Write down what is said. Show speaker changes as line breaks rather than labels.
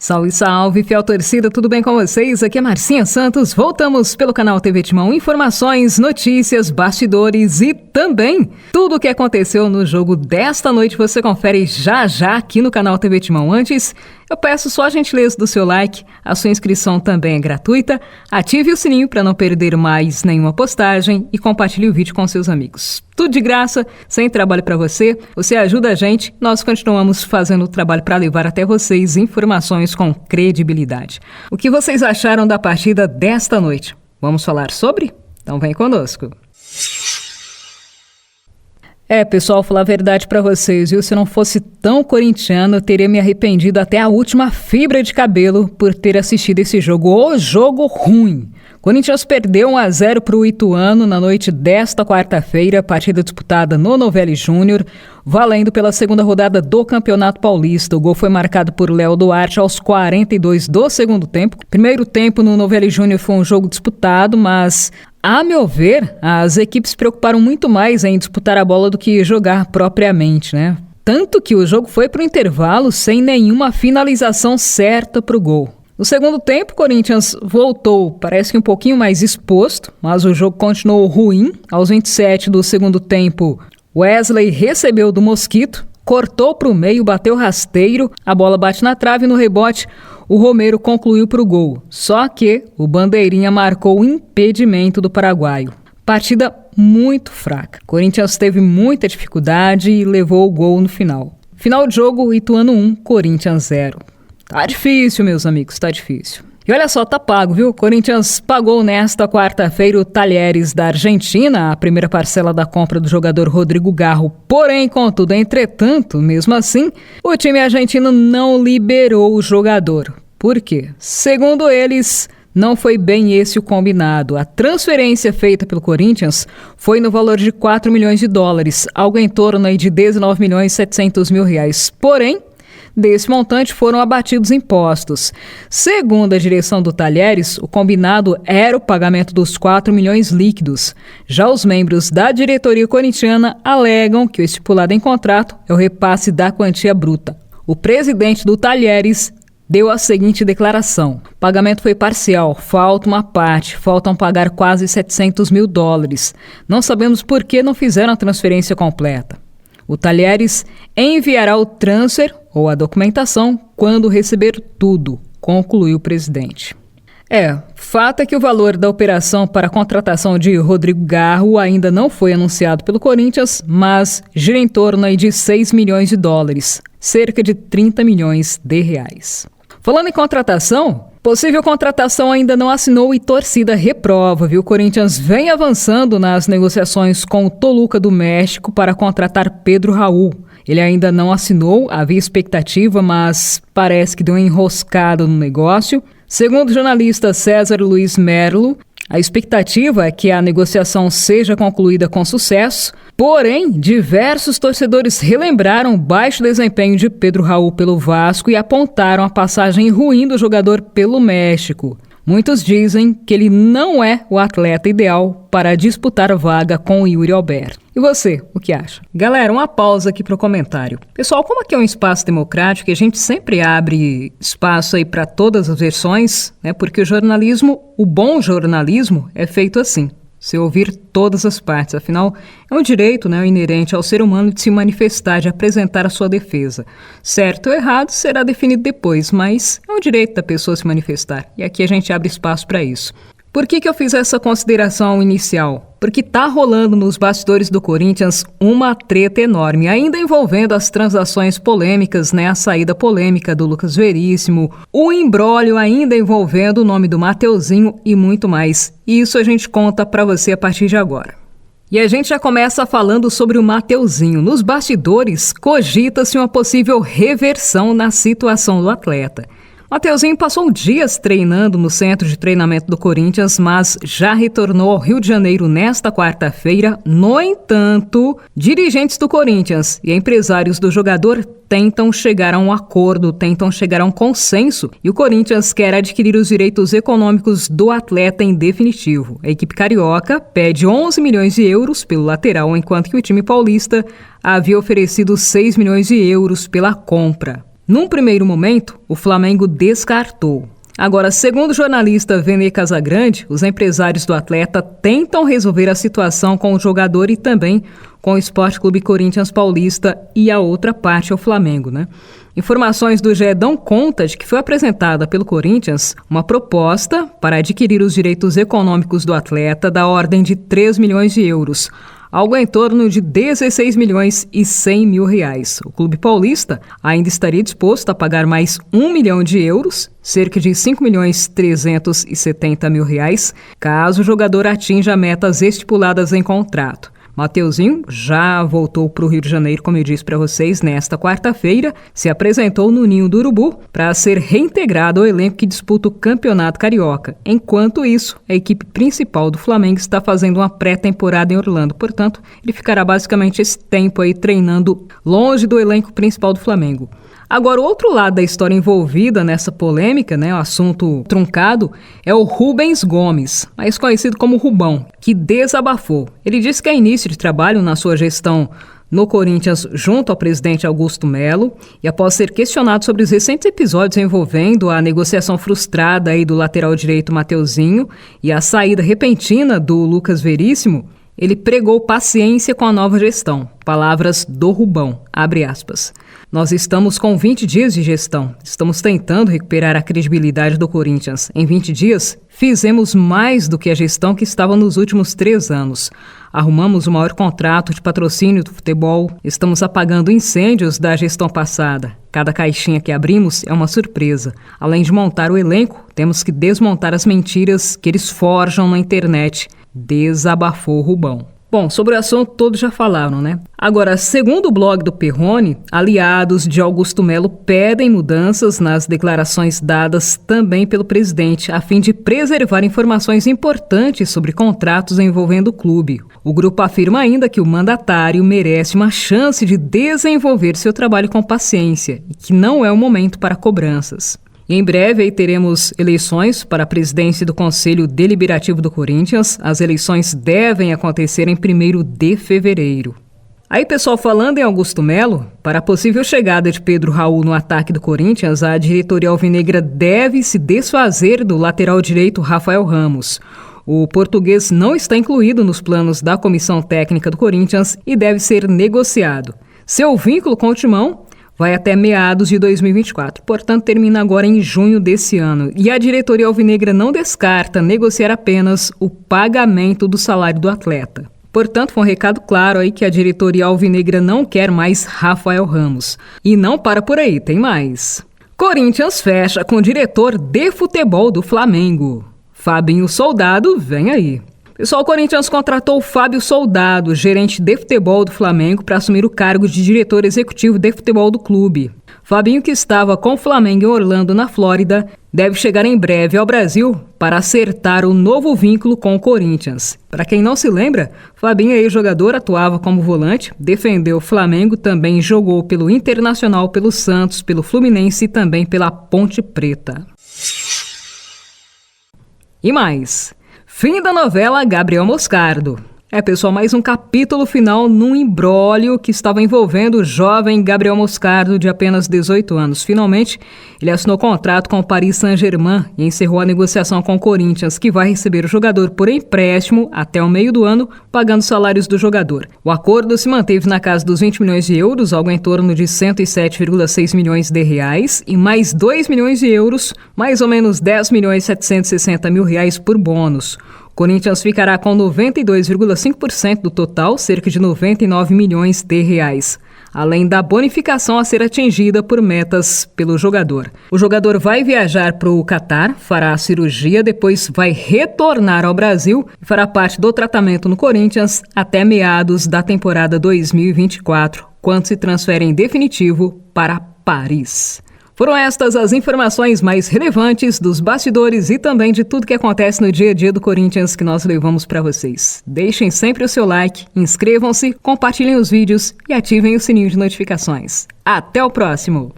Salve, salve, fiel torcida, tudo bem com vocês? Aqui é Marcinha Santos, voltamos pelo canal TV Timão, informações, notícias, bastidores e também tudo o que aconteceu no jogo desta noite você confere já aqui no canal TV Timão. Antes, eu peço só a gentileza do seu like, a sua inscrição também é gratuita, ative o sininho para não perder mais nenhuma postagem e compartilhe o vídeo com seus amigos. Tudo de graça, sem trabalho para você ajuda a gente, nós continuamos fazendo o trabalho para levar até vocês informações com credibilidade. O que vocês acharam da partida desta noite? Vamos falar sobre? Então vem conosco. Pessoal, falar a verdade pra vocês, viu? Se eu não fosse tão corintiano, eu teria me arrependido até a última fibra de cabelo por ter assistido esse jogo. O jogo ruim. Corinthians perdeu 1-0 para o Ituano na noite desta quarta-feira, partida disputada no Novelli Júnior, valendo pela segunda rodada do Campeonato Paulista. O gol foi marcado por Léo Duarte aos 42 do segundo tempo. Primeiro tempo no Novelli Júnior foi um jogo disputado, mas, a meu ver, as equipes se preocuparam muito mais em disputar a bola do que jogar propriamente, né? Tanto que o jogo foi para o intervalo sem nenhuma finalização certa para o gol. No segundo tempo, o Corinthians voltou, parece que um pouquinho mais exposto, mas o jogo continuou ruim. Aos 27 do segundo tempo, Wesley recebeu do Mosquito, cortou para o meio, bateu rasteiro, a bola bate na trave e no rebote o Romero concluiu para o gol. Só que o Bandeirinha marcou o impedimento do paraguaio. Partida muito fraca. Corinthians teve muita dificuldade e levou o gol no final. Final de jogo, Ituano 1, Corinthians 0. Tá difícil, meus amigos, tá difícil. E olha só, tá pago, viu? O Corinthians pagou nesta quarta-feira o Talheres da Argentina, a primeira parcela da compra do jogador Rodrigo Garro. Porém, contudo, entretanto, mesmo assim, o time argentino não liberou o jogador. Por quê? Segundo eles, não foi bem esse o combinado. A transferência feita pelo Corinthians foi no valor de 4 milhões de dólares, algo em torno de 19 milhões e 700 mil reais. Porém, desse montante foram abatidos impostos. Segundo a direção do Talheres, o combinado era o pagamento dos 4 milhões líquidos. Já os membros da diretoria corintiana alegam que o estipulado em contrato é o repasse da quantia bruta. O presidente do Talheres deu a seguinte declaração: o pagamento foi parcial, falta uma parte, faltam pagar quase 700 mil dólares. Não sabemos por que não fizeram a transferência completa. O Talheres enviará o transfer ou a documentação quando receber tudo, concluiu o presidente. Fato é que o valor da operação para a contratação de Rodrigo Garro ainda não foi anunciado pelo Corinthians, mas gira em torno de 6 milhões de dólares, cerca de 30 milhões de reais. Falando em contratação, possível contratação ainda não assinou e torcida reprova, viu? O Corinthians vem avançando nas negociações com o Toluca do México para contratar Pedro Raul. Ele ainda não assinou, havia expectativa, mas parece que deu uma enroscada no negócio. Segundo o jornalista César Luiz Merlo, a expectativa é que a negociação seja concluída com sucesso, porém, diversos torcedores relembraram o baixo desempenho de Pedro Raul pelo Vasco e apontaram a passagem ruim do jogador pelo México. Muitos dizem que ele não é o atleta ideal para disputar a vaga com o Yuri Alberto. E você, o que acha? Galera, uma pausa aqui para o comentário. Pessoal, como aqui é um espaço democrático e a gente sempre abre espaço aí para todas as versões, né? Porque o jornalismo, o bom jornalismo é feito assim. Você ouvir todas as partes, afinal, é um direito, né, inerente ao ser humano de se manifestar, de apresentar a sua defesa. Certo ou errado será definido depois, mas é um direito da pessoa se manifestar, e aqui a gente abre espaço para isso. Por que eu fiz essa consideração inicial? Porque tá rolando nos bastidores do Corinthians uma treta enorme, ainda envolvendo as transações polêmicas, né? A saída polêmica do Lucas Veríssimo, o imbróglio ainda envolvendo o nome do Mateuzinho e muito mais. E isso a gente conta para você a partir de agora. E a gente já começa falando sobre o Mateuzinho. Nos bastidores, cogita-se uma possível reversão na situação do atleta. Mateuzinho passou dias treinando no centro de treinamento do Corinthians, mas já retornou ao Rio de Janeiro nesta quarta-feira. No entanto, dirigentes do Corinthians e empresários do jogador tentam chegar a um acordo, tentam chegar a um consenso e o Corinthians quer adquirir os direitos econômicos do atleta em definitivo. A equipe carioca pede 11 milhões de euros pelo lateral, enquanto que o time paulista havia oferecido 6 milhões de euros pela compra. Num primeiro momento, o Flamengo descartou. Agora, segundo o jornalista Vene Casagrande, os empresários do atleta tentam resolver a situação com o jogador e também com o Esporte Clube Corinthians Paulista e a outra parte é o Flamengo, né? Informações do GE dão conta de que foi apresentada pelo Corinthians uma proposta para adquirir os direitos econômicos do atleta da ordem de 3 milhões de euros, algo em torno de 16 milhões e 100 mil reais. O clube paulista ainda estaria disposto a pagar mais 1 milhão de euros, cerca de 5 milhões 370 mil reais, caso o jogador atinja metas estipuladas em contrato. Mateuzinho já voltou para o Rio de Janeiro, como eu disse para vocês, nesta quarta-feira, se apresentou no Ninho do Urubu para ser reintegrado ao elenco que disputa o Campeonato Carioca. Enquanto isso, a equipe principal do Flamengo está fazendo uma pré-temporada em Orlando. Portanto, ele ficará basicamente esse tempo aí treinando longe do elenco principal do Flamengo. Agora, o outro lado da história envolvida nessa polêmica, né, o assunto truncado, é o Rubens Gomes, mais conhecido como Rubão, que desabafou. Ele disse que é início de trabalho na sua gestão no Corinthians junto ao presidente Augusto Melo e após ser questionado sobre os recentes episódios envolvendo a negociação frustrada aí do lateral direito Mateuzinho e a saída repentina do Lucas Veríssimo, ele pregou paciência com a nova gestão. Palavras do Rubão, abre aspas. Nós estamos com 20 dias de gestão. Estamos tentando recuperar a credibilidade do Corinthians. Em 20 dias, fizemos mais do que a gestão que estava nos últimos 3 anos. Arrumamos o maior contrato de patrocínio do futebol. Estamos apagando incêndios da gestão passada. Cada caixinha que abrimos é uma surpresa. Além de montar o elenco, temos que desmontar as mentiras que eles forjam na internet. Desabafou Rubão. Bom, sobre o assunto todos já falaram, né? Agora, segundo o blog do Perrone, aliados de Augusto Melo pedem mudanças nas declarações dadas também pelo presidente, a fim de preservar informações importantes sobre contratos envolvendo o clube. O grupo afirma ainda que o mandatário merece uma chance de desenvolver seu trabalho com paciência e que não é o momento para cobranças. E em breve aí teremos eleições para a presidência do Conselho Deliberativo do Corinthians. As eleições devem acontecer em 1º de fevereiro. Aí, pessoal, falando em Augusto Melo, para a possível chegada de Pedro Raul no ataque do Corinthians, a diretoria alvinegra deve se desfazer do lateral direito Rafael Ramos. O português não está incluído nos planos da comissão técnica do Corinthians e deve ser negociado. Seu vínculo com o Timão vai até meados de 2024, portanto termina agora em junho desse ano. E a diretoria alvinegra não descarta negociar apenas o pagamento do salário do atleta. Portanto, foi um recado claro aí que a diretoria alvinegra não quer mais Rafael Ramos. E não para por aí, tem mais. Corinthians fecha com o diretor de futebol do Flamengo. Fabinho Soldado vem aí. Pessoal, o Corinthians contratou Fábio Soldado, gerente de futebol do Flamengo, para assumir o cargo de diretor executivo de futebol do clube. Fabinho, que estava com o Flamengo em Orlando, na Flórida, deve chegar em breve ao Brasil para acertar o novo vínculo com o Corinthians. Para quem não se lembra, Fabinho, ex-jogador, atuava como volante, defendeu o Flamengo, também jogou pelo Internacional, pelo Santos, pelo Fluminense e também pela Ponte Preta. E mais. Fim da novela Gabriel Moscardo. Pessoal, mais um capítulo final num imbróglio que estava envolvendo o jovem Gabriel Moscardo, de apenas 18 anos. Finalmente, ele assinou contrato com o Paris Saint-Germain e encerrou a negociação com o Corinthians, que vai receber o jogador por empréstimo até o meio do ano, pagando os salários do jogador. O acordo se manteve na casa dos 20 milhões de euros, algo em torno de 107,6 milhões de reais, e mais 2 milhões de euros, mais ou menos 10 milhões 760 mil reais por bônus. O Corinthians ficará com 92,5% do total, cerca de 99 milhões de reais, além da bonificação a ser atingida por metas pelo jogador. O jogador vai viajar para o Catar, fará a cirurgia, depois vai retornar ao Brasil e fará parte do tratamento no Corinthians até meados da temporada 2024, quando se transfere em definitivo para Paris. Foram estas as informações mais relevantes dos bastidores e também de tudo que acontece no dia a dia do Corinthians que nós levamos para vocês. Deixem sempre o seu like, inscrevam-se, compartilhem os vídeos e ativem o sininho de notificações. Até o próximo!